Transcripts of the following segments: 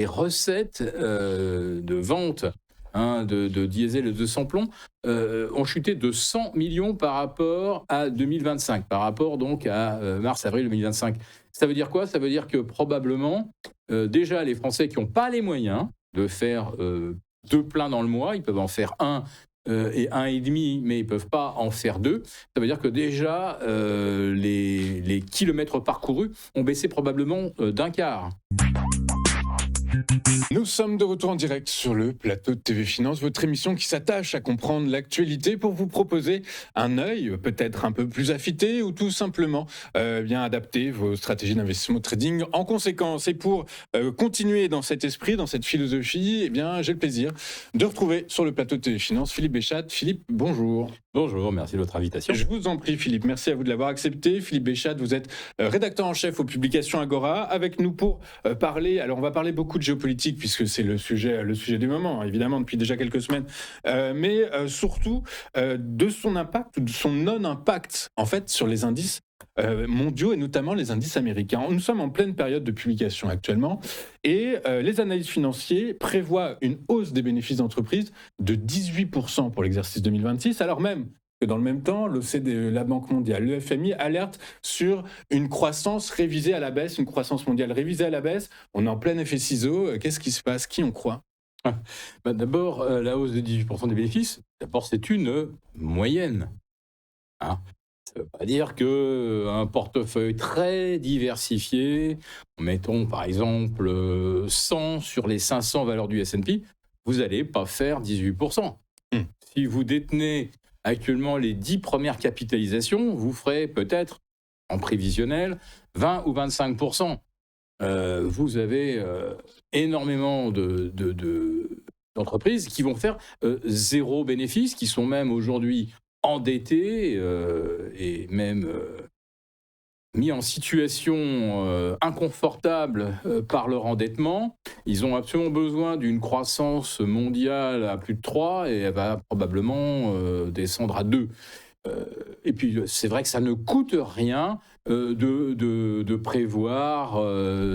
les recettes de vente de diesel et de sans-plomb ont chuté de 100 millions par rapport à 2025, par rapport donc à mars-avril 2025. Ça veut dire quoi? Ça veut dire que probablement, déjà les Français qui n'ont pas les moyens de faire deux pleins dans le mois, ils peuvent en faire un et un et demi, mais ils peuvent pas en faire deux. Ça veut dire que déjà les kilomètres parcourus ont baissé probablement d'un quart. Nous sommes de retour en direct sur le plateau de TV Finance, votre émission qui s'attache à comprendre l'actualité pour vous proposer un œil peut-être un peu plus affûté ou tout simplement bien adapter vos stratégies d'investissement trading en conséquence. Et pour continuer dans cet esprit, dans cette philosophie, eh bien, j'ai le plaisir de retrouver sur le plateau de TV Finance Philippe Béchat. Philippe, bonjour. Bonjour, merci de votre invitation. Je vous en prie Philippe, merci à vous de l'avoir accepté. Philippe Béchat, vous êtes rédacteur en chef aux publications Agora, avec nous pour parler, alors on va parler beaucoup de géopolitique puisque c'est le sujet du moment, évidemment depuis déjà quelques semaines, mais surtout de son impact ou de son non-impact en fait sur les indices mondiaux et notamment les indices américains. Nous sommes en pleine période de publication actuellement et les analystes financiers prévoient une hausse des bénéfices d'entreprise de 18% pour l'exercice 2026, alors même que dans le même temps, l'OCDE, la Banque mondiale, le FMI alerte sur une croissance révisée à la baisse, une croissance mondiale révisée à la baisse. On est en plein effet ciseaux. Qu'est-ce qui se passe? Qui on croit? D'abord, la hausse de 18% des bénéfices, d'abord c'est une moyenne. Hein. Ça ne veut pas dire qu'un portefeuille très diversifié, mettons par exemple 100 sur les 500 valeurs du S&P, vous n'allez pas faire 18%. Si vous détenez actuellement les 10 premières capitalisations, vous ferez peut-être, en prévisionnel, 20 ou 25%. Vous avez énormément d'entreprises qui vont faire zéro bénéfice, qui sont même aujourd'hui endettés et même mis en situation inconfortable par leur endettement. Ils ont absolument besoin d'une croissance mondiale à plus de 3 et elle va probablement descendre à 2. Et puis, c'est vrai que ça ne coûte rien de prévoir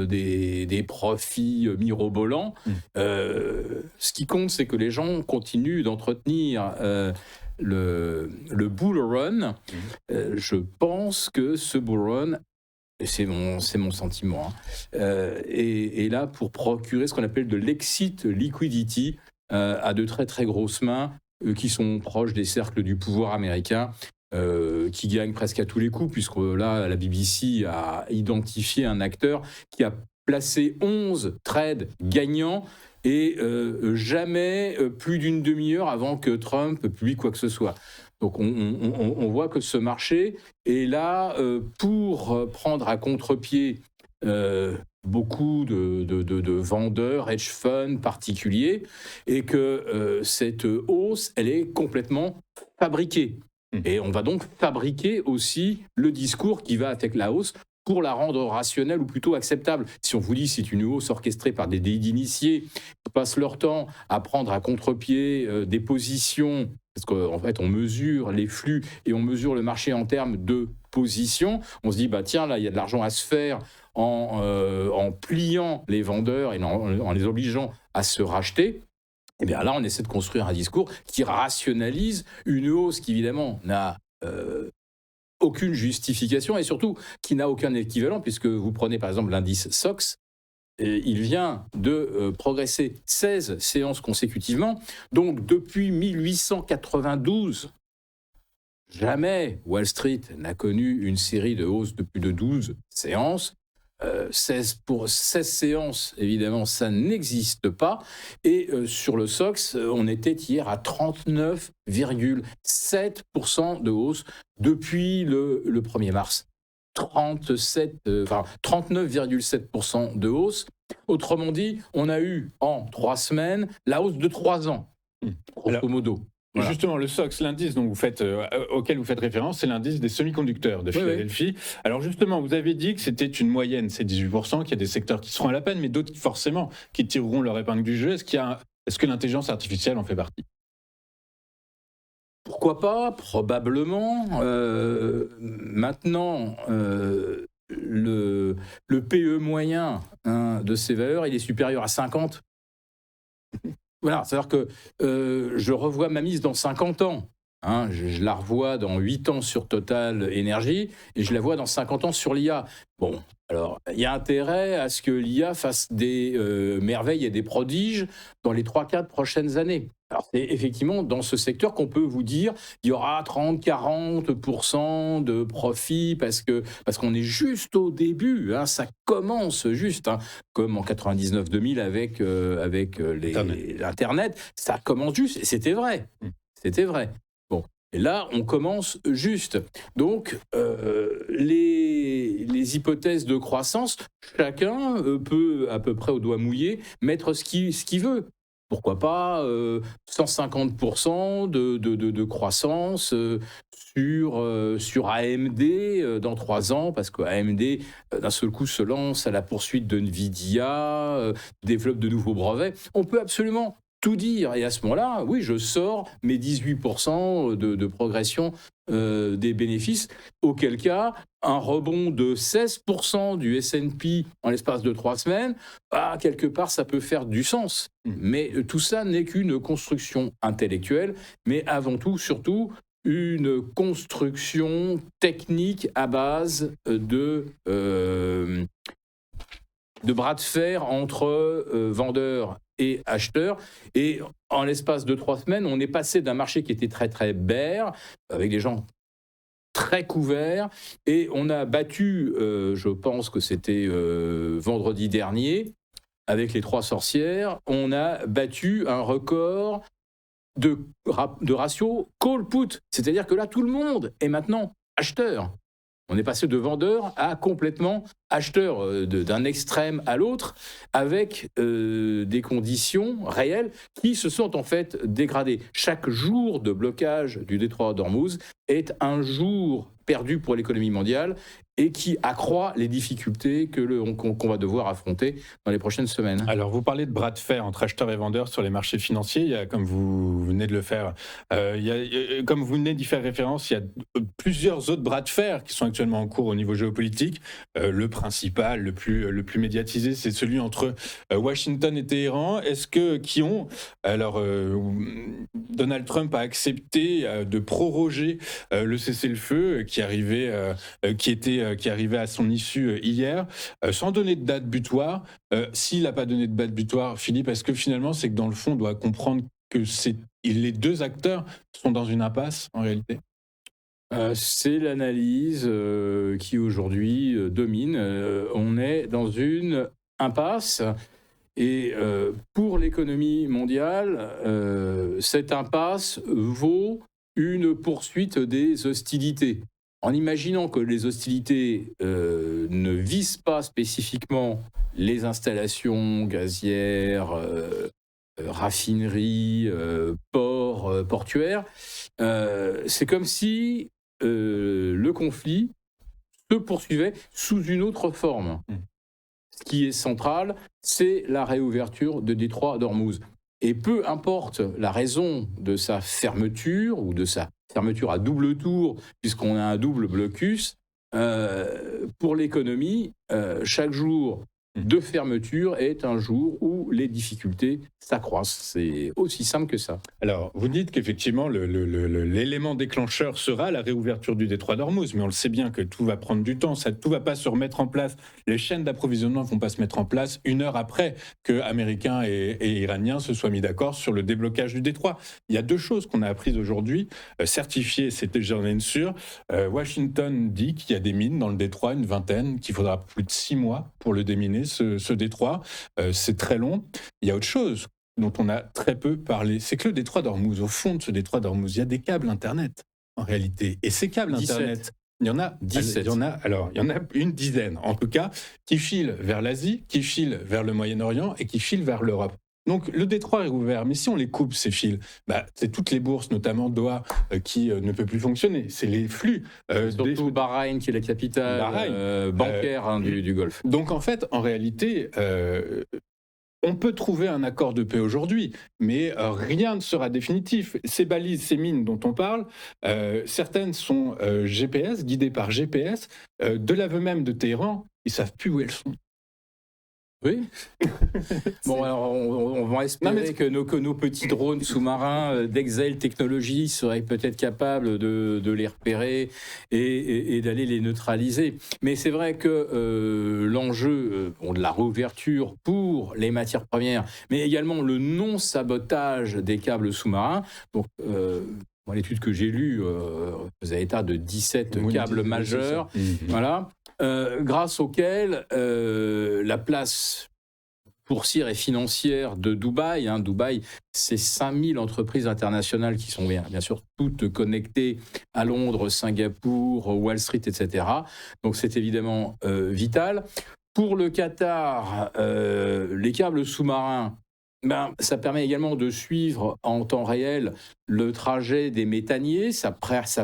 des profits mirobolants. Ce qui compte, c'est que les gens continuent d'entretenir le bull run. Je pense que ce bull run, et c'est mon sentiment, est là pour procurer ce qu'on appelle de l'exit liquidity à de très très grosses mains qui sont proches des cercles du pouvoir américain, qui gagnent presque à tous les coups, puisque là, la BBC a identifié un acteur qui a placé 11 trades gagnants et jamais plus d'une demi-heure avant que Trump publie quoi que ce soit. Donc on voit que ce marché est là pour prendre à contre-pied beaucoup de vendeurs, hedge funds particuliers, et que cette hausse, elle est complètement fabriquée. Et on va donc fabriquer aussi le discours qui va avec la hausse pour la rendre rationnelle ou plutôt acceptable. Si on vous dit que c'est une hausse orchestrée par des d'initiés qui passent leur temps à prendre à contre-pied des positions, parce qu'en fait on mesure les flux et on mesure le marché en termes de positions, on se dit bah tiens là il y a de l'argent à se faire en pliant les vendeurs et en les obligeant à se racheter. Et bien là, on essaie de construire un discours qui rationalise une hausse qui, évidemment, n'a aucune justification et surtout qui n'a aucun équivalent, puisque vous prenez par exemple l'indice SOX, et il vient de progresser 16 séances consécutivement. Donc depuis 1892, jamais Wall Street n'a connu une série de hausses de plus de 12 séances. 16 séances, évidemment, ça n'existe pas. Et sur le SOX, on était hier à 39,7% de hausse depuis le 1er mars. 39,7% de hausse. Autrement dit, on a eu en 3 semaines la hausse de 3 ans, grosso modo. Voilà. Justement, le SOX, l'indice auquel vous faites référence, c'est l'indice des semi-conducteurs de Philadelphie. Oui. Alors justement, vous avez dit que c'était une moyenne, c'est 18%, qu'il y a des secteurs qui seront à la peine, mais d'autres forcément qui tireront leur épingle du jeu. Est-ce que l'intelligence artificielle en fait partie? Pourquoi pas? Probablement. Maintenant, le PE moyen de ces valeurs, il est supérieur à 50. Voilà, c'est-à-dire que je revois ma mise dans 50 ans. Je la revois dans 8 ans sur Total Énergie et je la vois dans 50 ans sur l'IA. Bon, alors, il y a intérêt à ce que l'IA fasse des merveilles et des prodiges dans les 3-4 prochaines années. Alors, c'est effectivement dans ce secteur qu'on peut vous dire il y aura 30-40% de profit parce qu'on est juste au début, ça commence juste, comme en 99-2000 avec l'Internet, ça commence juste, et c'était vrai. C'était vrai. Bon, et là, on commence juste. Donc, les hypothèses de croissance, chacun peut, à peu près au doigt mouillé, mettre ce qu'il veut. Pourquoi pas 150% de croissance sur AMD dans 3 ans, parce que AMD, d'un seul coup, se lance à la poursuite de Nvidia, développe de nouveaux brevets. On peut absolument tout dire. Et à ce moment-là, oui, je sors mes 18% de progression des bénéfices, auquel cas, un rebond de 16% du S&P en l'espace de 3 semaines, quelque part, ça peut faire du sens. Mais tout ça n'est qu'une construction intellectuelle, mais avant tout, surtout, une construction technique à base de bras de fer entre vendeurs et acheteurs. Et en l'espace de 3 semaines, on est passé d'un marché qui était très très bear, avec des gens très couverts, et on a battu, je pense que c'était vendredi dernier, avec les 3 sorcières, on a battu un record de ratio call-put. C'est-à-dire que là, tout le monde est maintenant acheteur. On est passé de vendeur à complètement acheteur, d'un extrême à l'autre, avec des conditions réelles qui se sont en fait dégradées. Chaque jour de blocage du détroit d'Ormuz est un jour perdu pour l'économie mondiale et qui accroît les difficultés qu'on va devoir affronter dans les prochaines semaines. Alors, vous parlez de bras de fer entre acheteurs et vendeurs sur les marchés financiers. Il y a, comme vous venez de le faire, comme vous venez d'y faire référence, il y a plusieurs autres bras de fer qui sont actuellement en cours au niveau géopolitique. Le principal, le plus médiatisé, c'est celui entre Washington et Téhéran. Donald Trump a accepté de proroger le cessez-le-feu qui arrivait à son issue hier, sans donner de date butoir. S'il n'a pas donné de date butoir, Philippe, est-ce que finalement, c'est que dans le fond, on doit comprendre que les 2 acteurs sont dans une impasse, en réalité ? C'est l'analyse qui aujourd'hui domine. On est dans une impasse. Et pour l'économie mondiale, cette impasse vaut une poursuite des hostilités. En imaginant que les hostilités ne visent pas spécifiquement les installations gazières, raffineries, ports, portuaires, c'est comme si le conflit se poursuivait sous une autre forme. Ce qui est central, c'est la réouverture de détroit d'Ormuz. Et peu importe la raison de sa fermeture ou de sa fermeture à double tour, puisqu'on a un double blocus, pour l'économie, chaque jour de fermeture est un jour où les difficultés s'accroissent. C'est aussi simple que ça. Alors, vous dites qu'effectivement, l'élément déclencheur sera la réouverture du détroit d'Ormuz, mais on le sait bien que tout va prendre du temps, tout ne va pas se remettre en place. Les chaînes d'approvisionnement ne vont pas se mettre en place 1 heure après que Américains et Iraniens se soient mis d'accord sur le déblocage du détroit. Il y a 2 choses qu'on a apprises aujourd'hui, certifiées, c'était j'en ai une sûre. Washington dit qu'il y a des mines dans le détroit, une vingtaine, qu'il faudra plus de 6 mois pour le déminer, ce détroit. C'est très long. Il y a autre chose dont on a très peu parlé, c'est que le détroit d'Ormuz, au fond de ce détroit d'Ormuz, il y a des câbles Internet, en réalité. Et ces câbles 17. Internet, il y en a 17. Il y en a une dizaine, en tout cas, qui filent vers l'Asie, qui filent vers le Moyen-Orient et qui filent vers l'Europe. Donc le détroit est ouvert, mais si on les coupe, ces fils, c'est toutes les bourses, notamment Doha, qui ne peut plus fonctionner. C'est les flux. Surtout Bahreïn, qui est la capitale bancaire du Golfe. Donc en fait, en réalité, on peut trouver un accord de paix aujourd'hui, mais rien ne sera définitif. Ces balises, ces mines dont on parle, certaines sont GPS, guidées par GPS. De l'aveu même de Téhéran, ils savent plus où elles sont. Oui. Bon, alors on va espérer que nos petits drones sous-marins d'Exail Technologies seraient peut-être capables de les repérer et d'aller les neutraliser. Mais c'est vrai que l'enjeu de la réouverture pour les matières premières, mais également le non-sabotage des câbles sous-marins. Donc, l'étude que j'ai lue faisait état de 17 câbles majeurs. Voilà. Grâce auquel la place boursière et financière de Dubaï, Dubaï, c'est 5000 entreprises internationales qui sont bien sûr toutes connectées à Londres, Singapour, Wall Street, etc. Donc c'est évidemment vital. Pour le Qatar, les câbles sous-marins, ça permet également de suivre en temps réel le trajet des méthaniers. Ça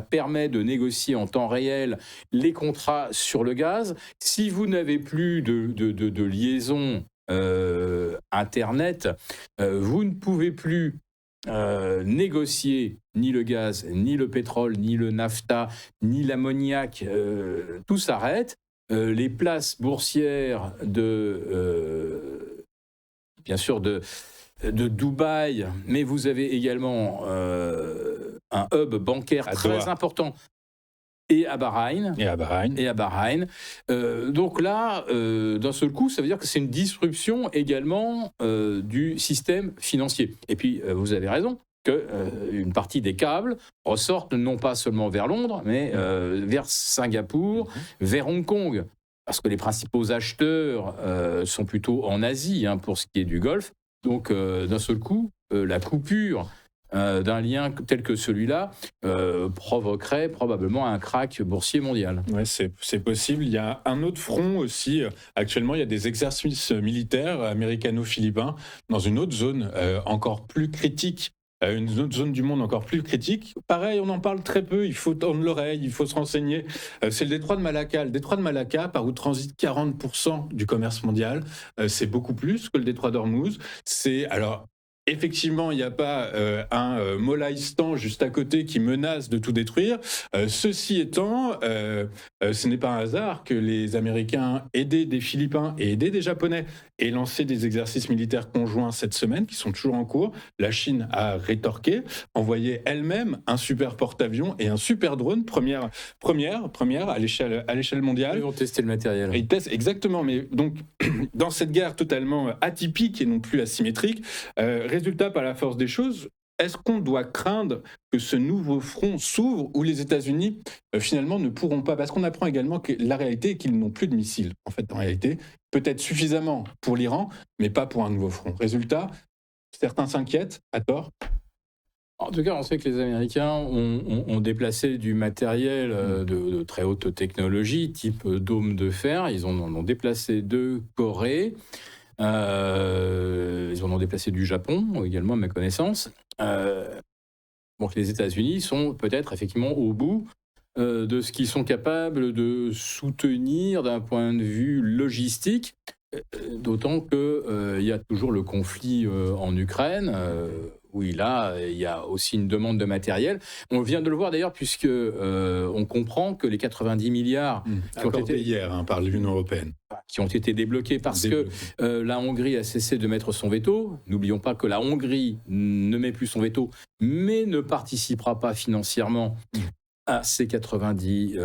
permet de négocier en temps réel les contrats sur le gaz. Si vous n'avez plus de liaison Internet, vous ne pouvez plus négocier ni le gaz, ni le pétrole, ni le naphta, ni l'ammoniac. Tout s'arrête. Les places boursières bien sûr de Dubaï, mais vous avez également un hub bancaire très important et à Bahreïn. Donc là, d'un seul coup, ça veut dire que c'est une disruption également du système financier. Et puis, vous avez raison, qu'une partie des câbles ressortent non pas seulement vers Londres, mais vers Singapour, vers Hong Kong. Parce que les principaux acheteurs sont plutôt en Asie pour ce qui est du Golfe. Donc, d'un seul coup, la coupure d'un lien tel que celui-là provoquerait probablement un krach boursier mondial. Oui, c'est possible. Il y a un autre front aussi. Actuellement, il y a des exercices militaires américano-philippins dans une autre zone encore plus critique. Une autre zone du monde encore plus critique. Pareil, on en parle très peu, il faut tendre l'oreille, il faut se renseigner. C'est le détroit de Malacca. Le détroit de Malacca, par où transite 40% du commerce mondial, c'est beaucoup plus que le détroit d'Ormuz. Effectivement, il n'y a pas un Molaïstan juste à côté qui menace de tout détruire. Ceci étant, ce n'est pas un hasard que les Américains aidés des Philippins et aidés des Japonais aient lancé des exercices militaires conjoints cette semaine, qui sont toujours en cours. La Chine a rétorqué, envoyé elle-même un super porte-avions et un super drone, première à l'échelle mondiale. Ils vont tester le matériel. Ils testent, exactement, mais donc dans cette guerre totalement atypique et non plus asymétrique, résultat, par la force des choses, est-ce qu'on doit craindre que ce nouveau front s'ouvre où les États-Unis, finalement, ne pourront pas? Parce qu'on apprend également que la réalité est qu'ils n'ont plus de missiles. En fait, en réalité, peut-être suffisamment pour l'Iran, mais pas pour un nouveau front. Résultat, certains s'inquiètent, à tort. En tout cas, on sait que les Américains ont déplacé du matériel de très haute technologie, type dôme de fer. Ils en ont déplacé de Corée. Ils en ont déplacé du Japon également, à ma connaissance. Donc les États-Unis sont peut-être effectivement au bout de ce qu'ils sont capables de soutenir d'un point de vue logistique, d'autant qu'il y a toujours le conflit en Ukraine, où il y a aussi une demande de matériel. On vient de le voir d'ailleurs, puisque on comprend que les 90 milliards qui ont été hier par l'Union européenne, qui ont été débloqués parce que la Hongrie a cessé de mettre son veto. N'oublions pas que la Hongrie ne met plus son veto, mais ne participera pas financièrement à ces 90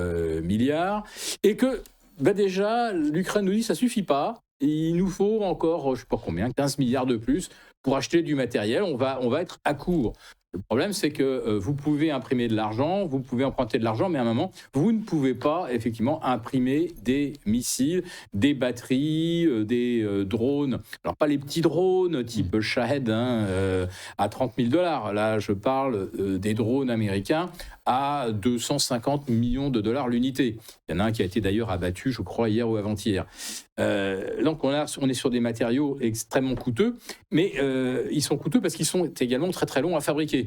milliards. Et que déjà, l'Ukraine nous dit que ça ne suffit pas. Il nous faut encore, je ne sais pas combien, 15 milliards de plus pour acheter du matériel. On va être à court. Le problème, c'est que vous pouvez imprimer de l'argent, vous pouvez emprunter de l'argent, mais à un moment, vous ne pouvez pas effectivement imprimer des missiles, des batteries, des drones. Alors, pas les petits drones type Shahed à 30 000 $. Là, je parle des drones américains à 250 millions de dollars l'unité. Il y en a un qui a été d'ailleurs abattu, je crois, hier ou avant-hier. Donc, on est sur des matériaux extrêmement coûteux, mais ils sont coûteux parce qu'ils sont également très très longs à fabriquer.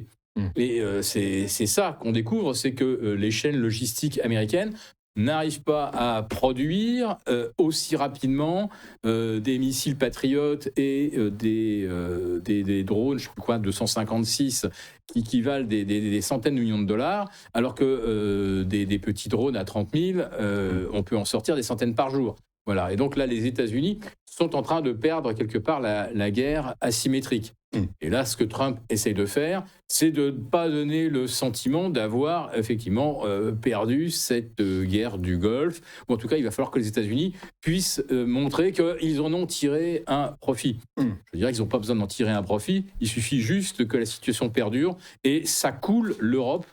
Et c'est ça qu'on découvre, c'est que les chaînes logistiques américaines n'arrive pas à produire aussi rapidement des missiles patriotes et des drones, je ne sais plus quoi, 256, qui valent des centaines de millions de dollars, alors que des petits drones à 30 000, on peut en sortir des centaines par jour. Voilà. Et donc là, les États-Unis sont en train de perdre quelque part la guerre asymétrique. Et là, ce que Trump essaie de faire, c'est de ne pas donner le sentiment d'avoir effectivement perdu cette guerre du Golfe. Ou en tout cas, il va falloir que les États-Unis puissent montrer qu'ils en ont tiré un profit. Je dirais qu'ils n'ont pas besoin d'en tirer un profit. Il suffit juste que la situation perdure et ça coule l'Europe.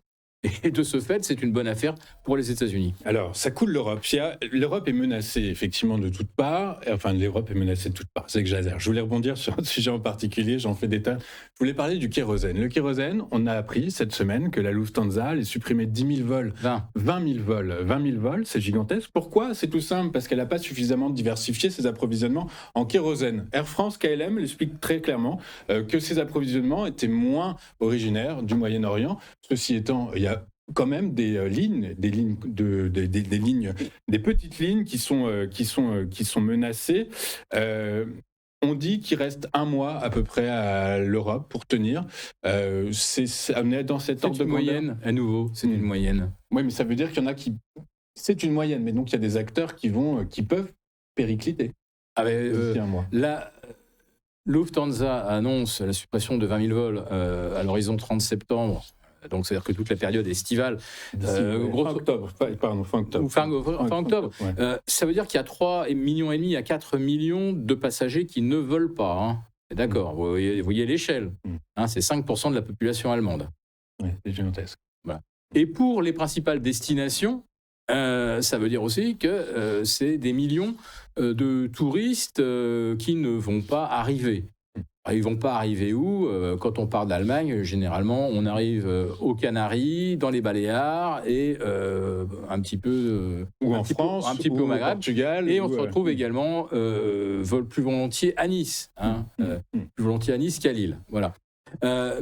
Et de ce fait, c'est une bonne affaire pour les États-Unis. Alors, ça coule l'Europe. L'Europe est menacée, effectivement, de toutes parts. Enfin, l'Europe est menacée de toutes parts. C'est exagère. Je voulais rebondir sur un sujet en particulier. J'en fais des tas. Je voulais parler du kérosène. Le kérosène, on a appris cette semaine que la Lufthansa allait supprimer 10 000 vols. 20 000 vols. 20 000 vols, c'est gigantesque. Pourquoi ? C'est tout simple. Parce qu'elle n'a pas suffisamment diversifié ses approvisionnements en kérosène. Air France, KLM l'explique très clairement que ces approvisionnements étaient moins originaires du Moyen-Orient. Ceci étant, il y a quand même des petites lignes qui sont menacées. On dit qu'il reste un mois à peu près à l'Europe pour tenir. On est dans cet ordre de moyenne, à nouveau, c'est une moyenne. Oui, mais ça veut dire qu'il y en a qui... C'est une moyenne, mais donc il y a des acteurs qui peuvent péricliter. La Lufthansa annonce la suppression de 20 000 vols à l'horizon 30 septembre. Donc, c'est-à-dire que toute la période estivale. Fin octobre. Fin octobre. Ouais. Ça veut dire qu'il y a 3,5 millions à 4 millions de passagers qui ne veulent pas. Hein. D'accord, vous voyez l'échelle. Hein, c'est 5% de la population allemande. Oui, c'est gigantesque. Voilà. Et pour les principales destinations, ça veut dire aussi que c'est des millions de touristes qui ne vont pas arriver. Ils ne vont pas arriver où ? Quand on part d'Allemagne, généralement, on arrive aux Canaries, dans les Baléares et un petit peu... ou en France, un petit peu au Maghreb, Portugal. Et on se retrouve également plus volontiers à Nice. Plus volontiers à Nice qu'à Lille. Voilà.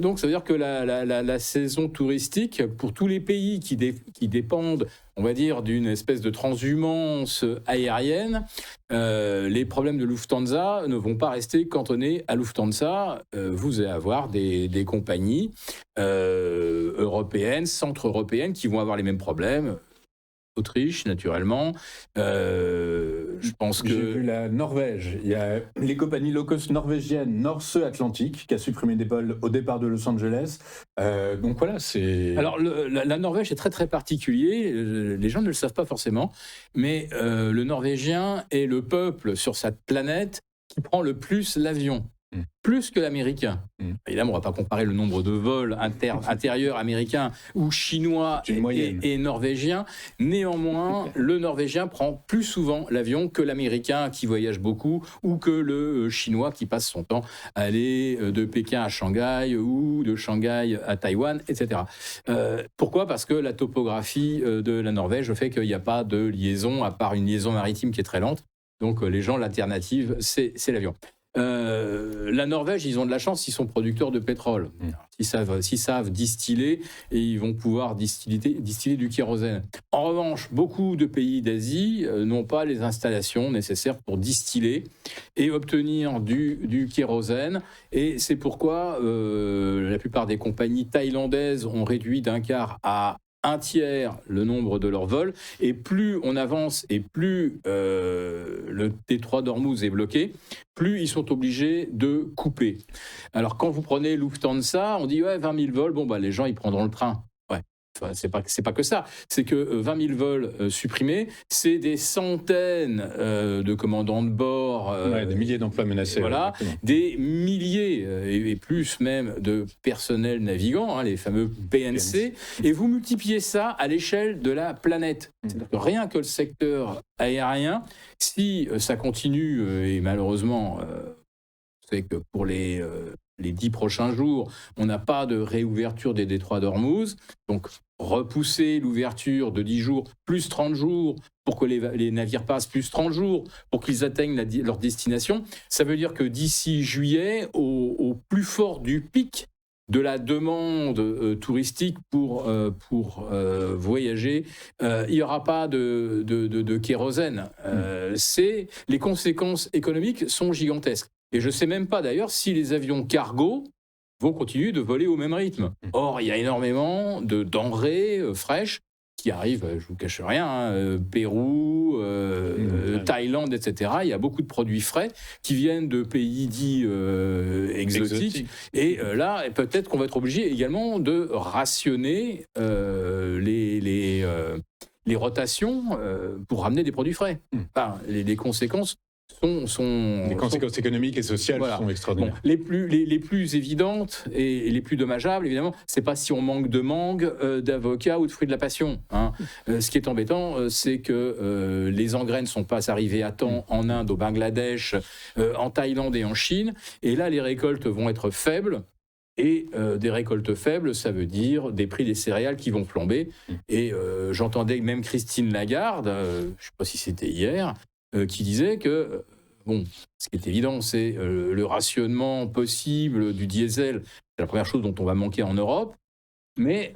Donc, ça veut dire que la saison touristique, pour tous les pays qui dépendent, on va dire, d'une espèce de transhumance aérienne, les problèmes de Lufthansa ne vont pas rester cantonnés à Lufthansa. Vous allez avoir des compagnies européennes, centre-européennes, qui vont avoir les mêmes problèmes. Autriche, naturellement. Je pense que... J'ai vu la Norvège. Il y a les compagnies low-cost norvégiennes Norse Atlantic qui a supprimé des vols au départ de Los Angeles. Donc voilà, c'est... Alors, la Norvège est très, très particulier. Les gens ne le savent pas forcément. Mais le Norvégien est le peuple sur cette planète qui prend le plus l'avion. Plus que l'américain. Évidemment, on ne va pas comparer le nombre de vols intérieurs américains ou chinois et norvégiens. Néanmoins, le norvégien prend plus souvent l'avion que l'américain qui voyage beaucoup ou que le chinois qui passe son temps à aller de Pékin à Shanghai ou de Shanghai à Taïwan, etc. Pourquoi ? Parce que la topographie de la Norvège fait qu'il n'y a pas de liaison, à part une liaison maritime qui est très lente. Donc les gens, l'alternative, c'est l'avion. La Norvège, ils ont de la chance, ils sont producteurs de pétrole. S'ils savent distiller, et ils vont pouvoir distiller du kérosène. En revanche, beaucoup de pays d'Asie n'ont pas les installations nécessaires pour distiller et obtenir du kérosène. Et c'est pourquoi la plupart des compagnies thaïlandaises ont réduit d'un quart à un tiers le nombre de leurs vols, et plus on avance et plus le détroit d'Ormuz est bloqué, plus ils sont obligés de couper. Alors quand vous prenez Lufthansa, on dit ouais, 20 000 vols, bon bah les gens ils prendront le train. Ouais. Enfin, c'est pas que ça, c'est que 20 000 vols supprimés, c'est des centaines de commandants de bord, des milliers d'emplois menacés, voilà, des milliers et plus même de personnel navigant, les fameux PNC, et vous multipliez ça à l'échelle de la planète. C'est-à-dire que rien que le secteur aérien, si ça continue, et malheureusement, c'est que pour les 10 prochains jours, on n'a pas de réouverture des détroits d'Ormuz. Donc, repousser l'ouverture de 10 jours, plus 30 jours, pour que les navires passent, plus 30 jours, pour qu'ils atteignent leur destination. Ça veut dire que d'ici juillet, au plus fort du pic de la demande touristique pour voyager, il n'y aura pas de kérosène. Les conséquences économiques sont gigantesques. Et je ne sais même pas d'ailleurs si les avions cargo vont continuer de voler au même rythme. Or, il y a énormément de denrées fraîches qui arrivent, je ne vous cache rien, Pérou, Thaïlande, etc. Il y a beaucoup de produits frais qui viennent de pays dits exotiques. Et là, peut-être qu'on va être obligé également de rationner les rotations pour ramener des produits frais. Enfin, les conséquences les conséquences économiques et sociales sont extraordinaires. Bon, les plus évidentes et les plus dommageables, évidemment, c'est pas si on manque de mangue, d'avocat ou de fruits de la passion. Ce qui est embêtant, c'est que les engrais ne sont pas arrivés à temps en Inde, au Bangladesh, en Thaïlande et en Chine. Et là, les récoltes vont être faibles. Et des récoltes faibles, ça veut dire des prix des céréales qui vont flamber. Et j'entendais même Christine Lagarde, je ne sais pas si c'était hier, qui disait que, ce qui est évident, c'est le rationnement possible du diesel. C'est la première chose dont on va manquer en Europe. Mais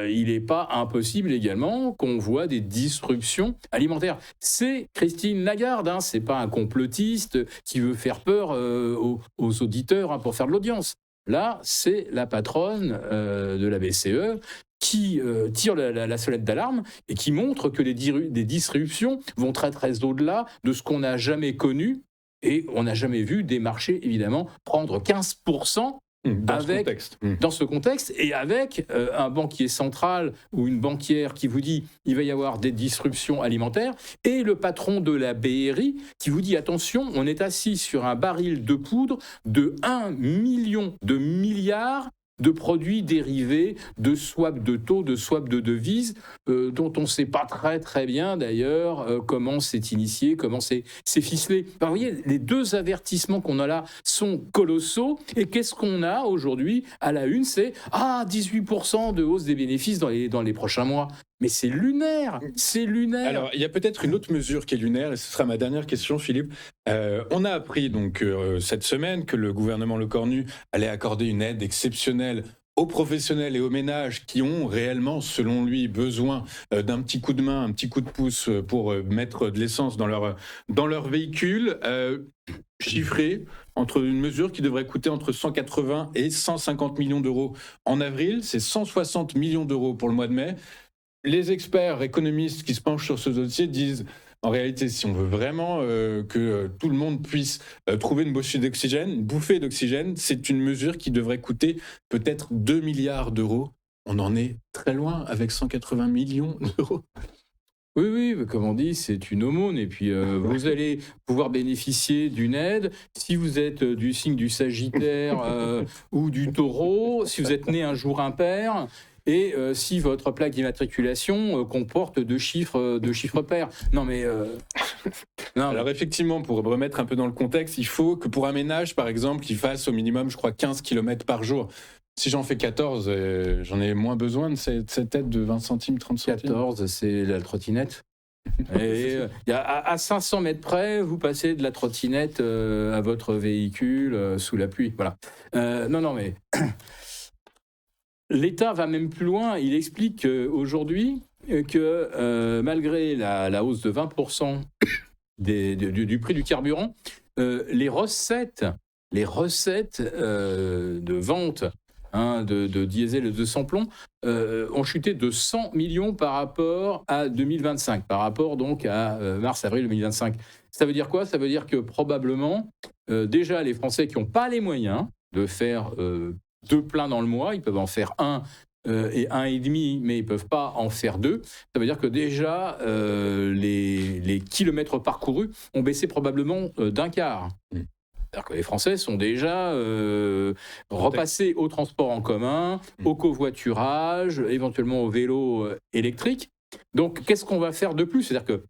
il n'est pas impossible également qu'on voit des disruptions alimentaires. C'est Christine Lagarde, ce n'est pas un complotiste qui veut faire peur aux auditeurs pour faire de l'audience. Là, c'est la patronne de la BCE qui tire la sonnette d'alarme et qui montre que des disruptions vont très très au-delà de ce qu'on n'a jamais connu. Et on n'a jamais vu des marchés, évidemment, prendre 15% dans ce contexte, et avec un banquier central ou une banquière qui vous dit il va y avoir des disruptions alimentaires, et le patron de la BRI qui vous dit attention, on est assis sur un baril de poudre de 1 million de milliards de produits dérivés, de swap de taux, de swap de devises, dont on ne sait pas très très bien d'ailleurs comment c'est initié, comment c'est ficelé. Alors, vous voyez, les deux avertissements qu'on a là sont colossaux. Et qu'est-ce qu'on a aujourd'hui à la une? C'est 18% de hausse des bénéfices dans les prochains mois. Mais c'est lunaire, c'est lunaire. Alors, il y a peut-être une autre mesure qui est lunaire, et ce sera ma dernière question, Philippe. On a appris donc cette semaine que le gouvernement Lecornu allait accorder une aide exceptionnelle aux professionnels et aux ménages qui ont réellement, selon lui, besoin d'un petit coup de main, un petit coup de pouce pour mettre de l'essence dans leur véhicule. Chiffré entre une mesure qui devrait coûter entre 180 et 150 millions d'euros en avril, c'est 160 millions d'euros pour le mois de mai. Les experts économistes qui se penchent sur ce dossier disent, en réalité, si on veut vraiment que tout le monde puisse trouver une bouffée d'oxygène, c'est une mesure qui devrait coûter peut-être 2 milliards d'euros. On en est très loin avec 180 millions d'euros. Oui, comme on dit, c'est une aumône. Et puis, vous allez pouvoir bénéficier d'une aide si vous êtes du signe du Sagittaire ou du Taureau, si vous êtes né un jour impair. Et si votre plaque d'immatriculation comporte deux chiffres pairs. Non, mais... Alors effectivement, pour remettre un peu dans le contexte, il faut que pour un ménage, par exemple, qu'il fasse au minimum, je crois, 15 km par jour. Si j'en fais 14, j'en ai moins besoin de cette aide de 20 centimes, 30 centimes. 14, c'est la trottinette. Et à 500 mètres près, vous passez de la trottinette à votre véhicule sous la pluie. Voilà. Non, mais... L'État va même plus loin. Il explique aujourd'hui que malgré la hausse de 20% du prix du carburant, les recettes de vente de diesel et de sans-plomb ont chuté de 100 millions par rapport à 2025, par rapport donc à mars-avril 2025. Ça veut dire quoi? Ça veut dire que probablement, déjà, les Français qui n'ont pas les moyens de faire... deux pleins dans le mois, ils peuvent en faire un et un et demi, mais ils ne peuvent pas en faire deux. Ça veut dire que déjà, les kilomètres parcourus ont baissé probablement d'un quart. C'est-à-dire que les Français sont déjà repassés au transport en commun, au covoiturage, éventuellement au vélo électrique. Donc, qu'est-ce qu'on va faire de plus? C'est-à-dire que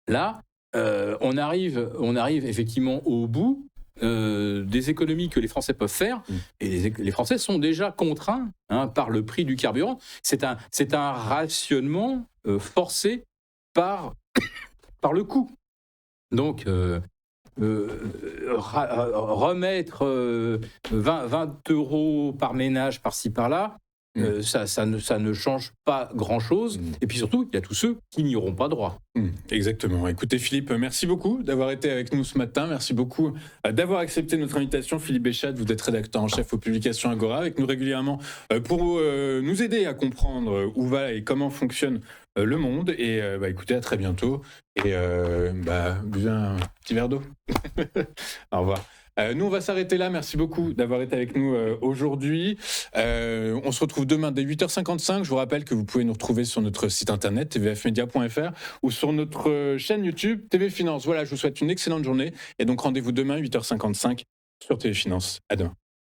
là, on arrive effectivement au bout des économies que les Français peuvent faire, et les Français sont déjà contraints par le prix du carburant. C'est un rationnement forcé par le coût. Donc, remettre 20 euros par ménage par-ci par-là, ça ne change pas grand-chose. Et puis surtout, il y a tous ceux qui n'y auront pas droit. Exactement. Écoutez Philippe, merci beaucoup d'avoir été avec nous ce matin. Merci beaucoup d'avoir accepté notre invitation. Philippe Béchat, vous êtes rédacteur en chef aux publications Agora, avec nous régulièrement pour nous aider à comprendre où va et comment fonctionne le monde. Et écoutez, à très bientôt. Et buvez un petit verre d'eau. Au revoir. Nous, on va s'arrêter là. Merci beaucoup d'avoir été avec nous aujourd'hui. On se retrouve demain dès 8h55. Je vous rappelle que vous pouvez nous retrouver sur notre site internet tvfmedia.fr ou sur notre chaîne YouTube TV Finance. Voilà, je vous souhaite une excellente journée. Et donc, rendez-vous demain 8h55 sur TV Finance. À demain.